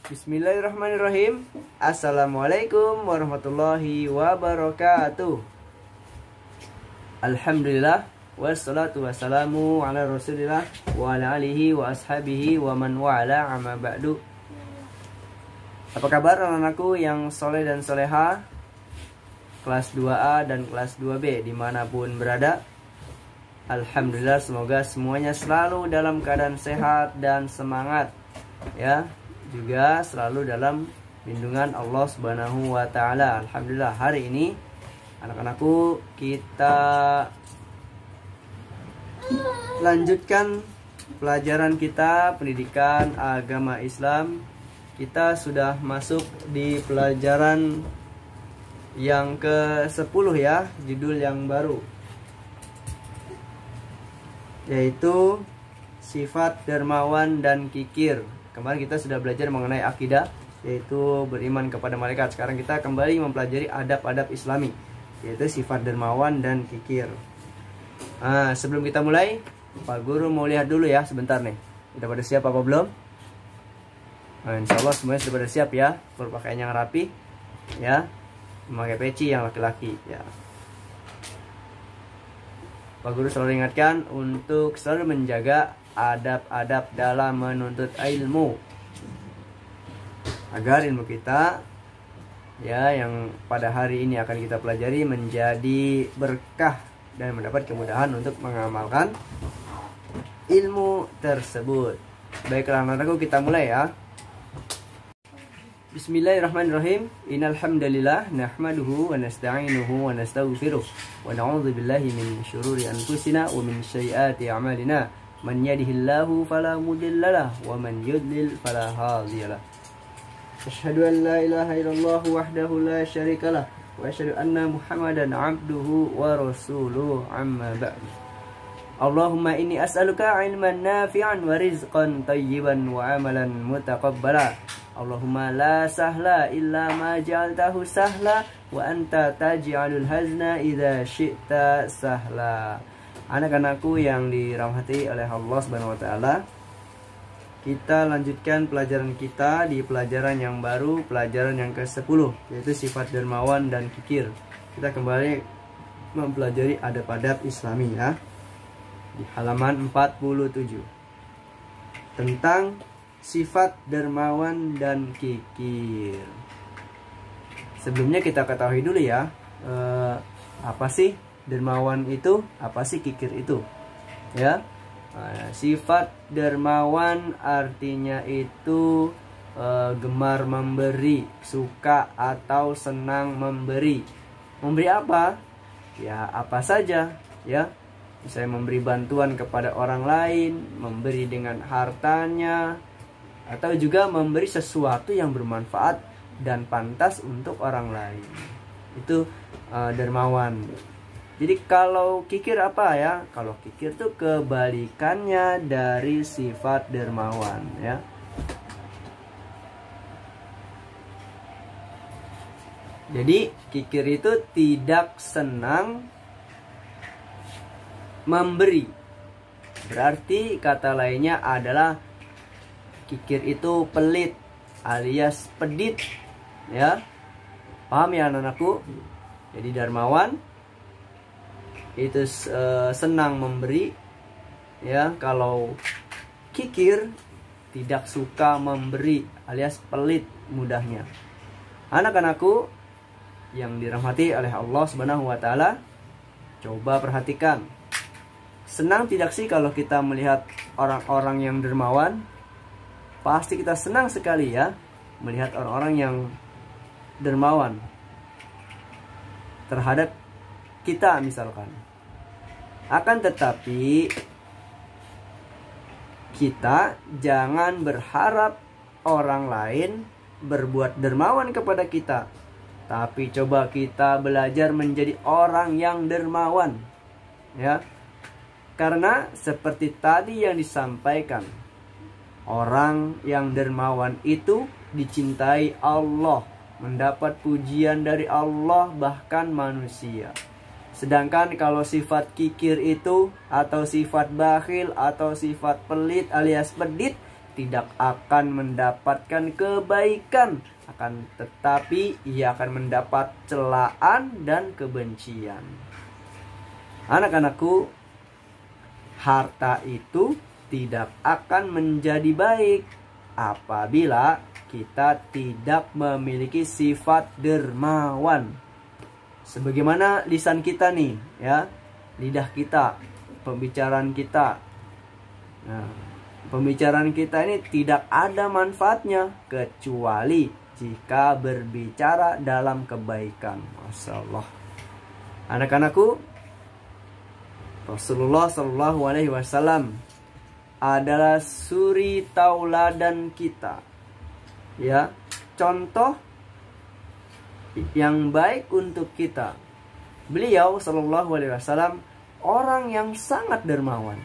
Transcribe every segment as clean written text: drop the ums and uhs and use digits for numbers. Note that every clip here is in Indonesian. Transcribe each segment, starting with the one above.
Bismillahirrahmanirrahim. Assalamualaikum warahmatullahi wabarakatuh. Alhamdulillah, wassalatu wassalamu ala rasulillah wa ala alihi wa ashabihi wa man wa'ala amma ba'du. Apa kabar anak-anakku yang soleh dan soleha, kelas 2A dan kelas 2B dimanapun berada? Alhamdulillah, semoga semuanya selalu dalam keadaan sehat dan semangat, ya, juga selalu dalam lindungan Allah Subhanahu wa Ta'ala. Alhamdulillah, hari ini anak-anakku kita lanjutkan pelajaran kita pendidikan agama Islam. Kita sudah masuk di pelajaran yang ke-10 ya, judul yang baru, yaitu sifat dermawan dan kikir. Kemarin kita sudah belajar mengenai akidah, yaitu beriman kepada malaikat. Sekarang kita kembali mempelajari adab-adab Islami, yaitu sifat dermawan dan kikir. Sebelum kita mulai, Pak Guru mau lihat dulu ya sebentar nih. Udah pada siap apa belum? Insya Allah semuanya sudah pada siap ya. Berpakaian yang rapi, ya, memakai peci yang laki-laki, ya. Pak Guru selalu ingatkan untuk selalu menjaga adab-adab dalam menuntut ilmu, agar ilmu kita, ya, yang pada hari ini akan kita pelajari menjadi berkah dan mendapat kemudahan untuk mengamalkan ilmu tersebut. Baiklah anak-anakku, kita mulai ya. Bismillahirrahmanirrahim. Innal hamdalillah nahmaduhu wa nasta'inuhu wa nastaghfiruh wa na'udzu billahi min syururi anfusina wa min sayyiati a'malina. Man yahdihillahu fala mudhillalah wa man yudlil fala hadiyalah. Asyhadu an la ilaha illallah wahdahu la syarikalah wa asyhadu anna Muhammadan 'abduhu wa rasuluhu, amma ba'du. Allahumma inni as'aluka 'ilman nafi'an wa rizqan thayyiban wa amalan mutaqabbala. Allahumma la sahla illa ma ja'altahu sahla wa anta taj'alul hazna idza syi'ta sahla. Anak-anakku yang dirahmati oleh Allah Subhanahu wa Ta'ala, kita lanjutkan pelajaran kita di pelajaran yang baru, pelajaran yang ke-10, yaitu sifat dermawan dan kikir. Kita kembali mempelajari adab-adab Islami ya, di halaman 47, tentang sifat dermawan dan kikir. Sebelumnya kita ketahui dulu ya, apa sih dermawan itu, apa sih kikir itu, ya. Sifat dermawan artinya itu gemar memberi, suka atau senang memberi. Memberi apa? Ya, apa saja, ya. Misalnya memberi bantuan kepada orang lain, memberi dengan hartanya, atau juga memberi sesuatu yang bermanfaat dan pantas untuk orang lain. Itu dermawan. Jadi kalau kikir apa ya? Kalau kikir itu kebalikannya dari sifat dermawan ya. Jadi kikir itu tidak senang memberi. Berarti kata lainnya adalah kikir itu pelit alias pedit ya. Paham ya anak-anakku? Jadi dermawan itu senang memberi ya. Kalau kikir tidak suka memberi alias pelit mudahnya. Anak-anakku yang dirahmati oleh Allah Subhanahu wa Ta'ala, coba perhatikan. Senang tidak sih kalau kita melihat orang-orang yang dermawan? Pasti kita senang sekali ya melihat orang-orang yang dermawan terhadap kita misalkan. Akan tetapi kita jangan berharap orang lain berbuat dermawan kepada kita, tapi coba kita belajar menjadi orang yang dermawan ya. Karena seperti tadi yang disampaikan, orang yang dermawan itu dicintai Allah, mendapat pujian dari Allah bahkan manusia. Sedangkan kalau sifat kikir itu, atau sifat bakhil, atau sifat pelit alias pedit, tidak akan mendapatkan kebaikan, akan tetapi ia akan mendapat celaan dan kebencian. Anak-anakku, harta itu tidak akan menjadi baik apabila kita tidak memiliki sifat dermawan. Sebagaimana lisan kita nih, ya, lidah kita, pembicaraan kita. Nah, pembicaraan kita ini tidak ada manfaatnya kecuali jika berbicara dalam kebaikan. Masya Allah. Anak-anakku, Rasulullah Shallallahu Alaihi Wasallam adalah suri tauladan kita, ya, contoh yang baik untuk kita. Beliau Shallallahu Alaihi Wasallam orang yang sangat dermawan,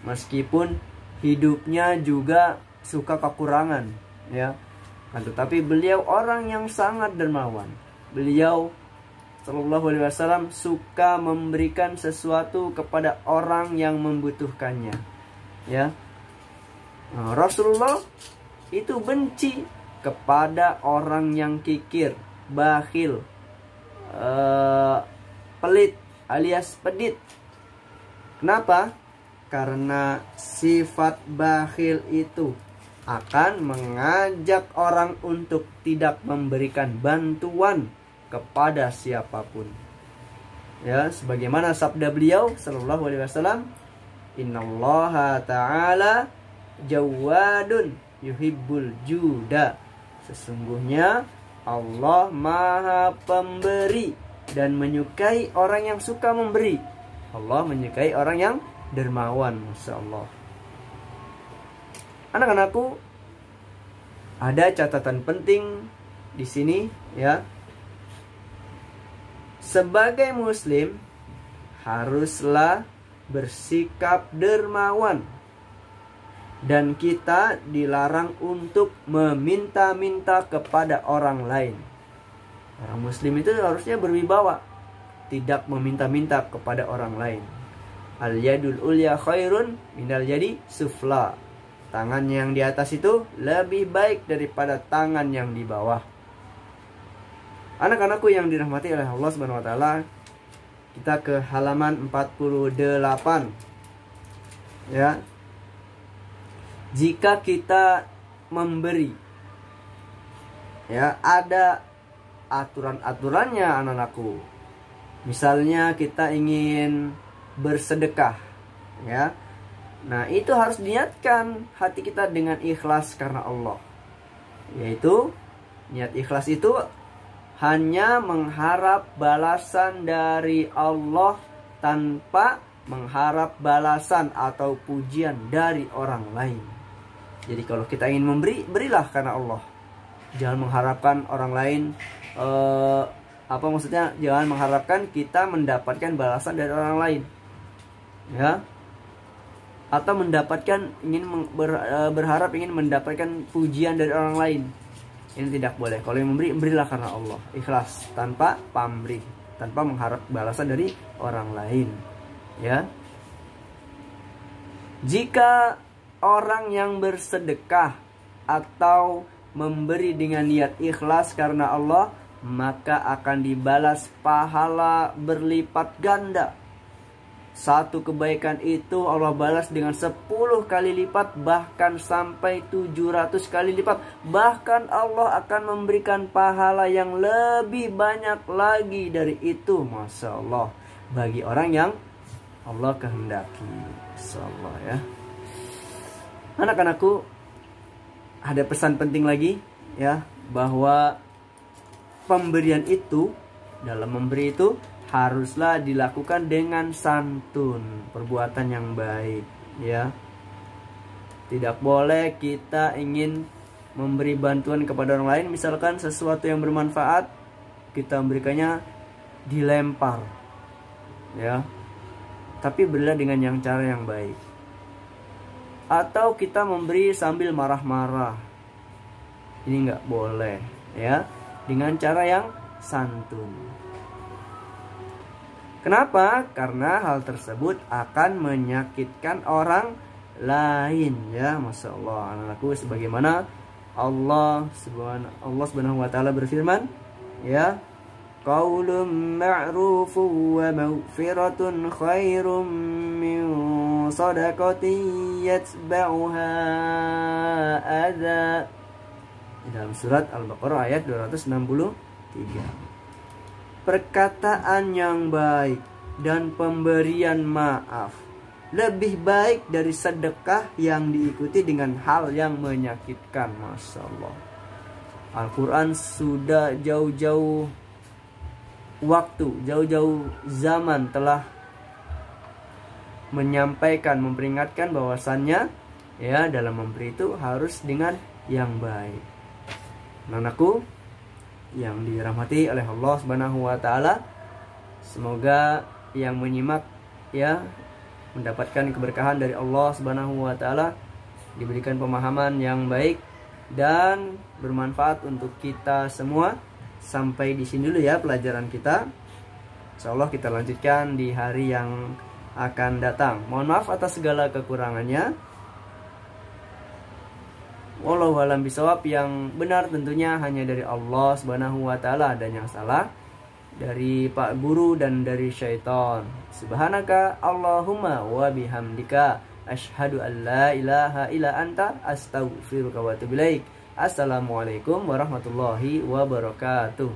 meskipun hidupnya juga suka kekurangan, ya, tetapi beliau orang yang sangat dermawan. Beliau Sallallahu Alaihi Wasallam suka memberikan sesuatu kepada orang yang membutuhkannya, ya. Nah, Rasulullah itu benci kepada orang yang kikir, bakhil, pelit alias pedit. Kenapa? Karena sifat bakhil itu akan mengajak orang untuk tidak memberikan bantuan kepada siapapun. Ya, sebagaimana sabda beliau Sallallahu Alaihi Wasallam, Innallaha ta'ala jawadun yuhibbul juda. Sesungguhnya Allah Maha Pemberi dan menyukai orang yang suka memberi. Allah menyukai orang yang dermawan. Masya Allah. Anak-anakku, ada catatan penting di sini, ya. Sebagai muslim haruslah bersikap dermawan, dan kita dilarang untuk meminta-minta kepada orang lain. Orang muslim itu harusnya berwibawa, tidak meminta-minta kepada orang lain. Al-yadul ulya khairun minal yadi sufla. Tangan yang di atas itu lebih baik daripada tangan yang di bawah. Anak-anakku yang dirahmati oleh Allah Subhanahu wa taala, kita ke halaman 48. Ya. Jika kita memberi, ya, ada aturan-aturannya anak-anakku. Misalnya kita ingin bersedekah, ya. Nah, itu harus niatkan hati kita dengan ikhlas karena Allah. Yaitu niat ikhlas itu hanya mengharap balasan dari Allah tanpa mengharap balasan atau pujian dari orang lain. Jadi kalau kita ingin memberi, berilah karena Allah. Jangan mengharapkan orang lain, jangan mengharapkan kita mendapatkan balasan dari orang lain, ya, atau berharap ingin mendapatkan pujian dari orang lain. Ini tidak boleh. Kalau yang memberi, berilah karena Allah, ikhlas, tanpa pamrih, tanpa mengharap balasan dari orang lain, ya. Jika orang yang bersedekah atau memberi dengan niat ikhlas karena Allah, maka akan dibalas pahala berlipat ganda. Satu kebaikan itu Allah balas dengan 10 kali lipat, bahkan sampai 700 kali lipat. Bahkan Allah akan memberikan pahala yang lebih banyak lagi dari itu. Masya Allah. Bagi orang yang Allah kehendaki. Masya Allah, ya. Anak-anakku, ada pesan penting lagi, ya, bahwa pemberian itu, dalam memberi itu haruslah dilakukan dengan santun, perbuatan yang baik, ya. Tidak boleh kita ingin memberi bantuan kepada orang lain, misalkan sesuatu yang bermanfaat, kita memberikannya dilempar, ya. Tapi berilah dengan cara yang baik. Atau kita memberi sambil marah-marah, ini nggak boleh, ya. Dengan cara yang santun. Kenapa? Karena hal tersebut akan menyakitkan orang lain ya. Masya Allah anak-anakku, sebagaimana Allah Subhanahu wa taala berfirman ya, qaulun ma'rufun wa maghfiratun khairum min shadaqatin yatba'uha adza, dalam surat Al-Baqarah ayat 263. Perkataan yang baik dan pemberian maaf lebih baik dari sedekah yang diikuti dengan hal yang menyakitkan. Masya Allah. Al-Quran sudah jauh-jauh waktu, jauh-jauh zaman telah menyampaikan, memperingatkan bahwasannya ya, dalam memberi itu harus dengan yang baik. Anakku yang dirahmati oleh Allah Subhanahu wa taala, semoga yang menyimak ya mendapatkan keberkahan dari Allah Subhanahu wa taala, diberikan pemahaman yang baik dan bermanfaat untuk kita semua. Sampai di sini dulu ya pelajaran kita. Insyaallah kita lanjutkan di hari yang akan datang. Mohon maaf atas segala kekurangannya. Wallahu a'lam bishawab. Yang benar tentunya hanya dari Allah Subhanahu wa taala, dan yang salah dari Pak Guru dan dari syaitan. Subhanaka Allahumma wa bihamdika asyhadu an la ilaha illa anta astaghfiruka wa atubu ilaik. Assalamualaikum warahmatullahi wabarakatuh.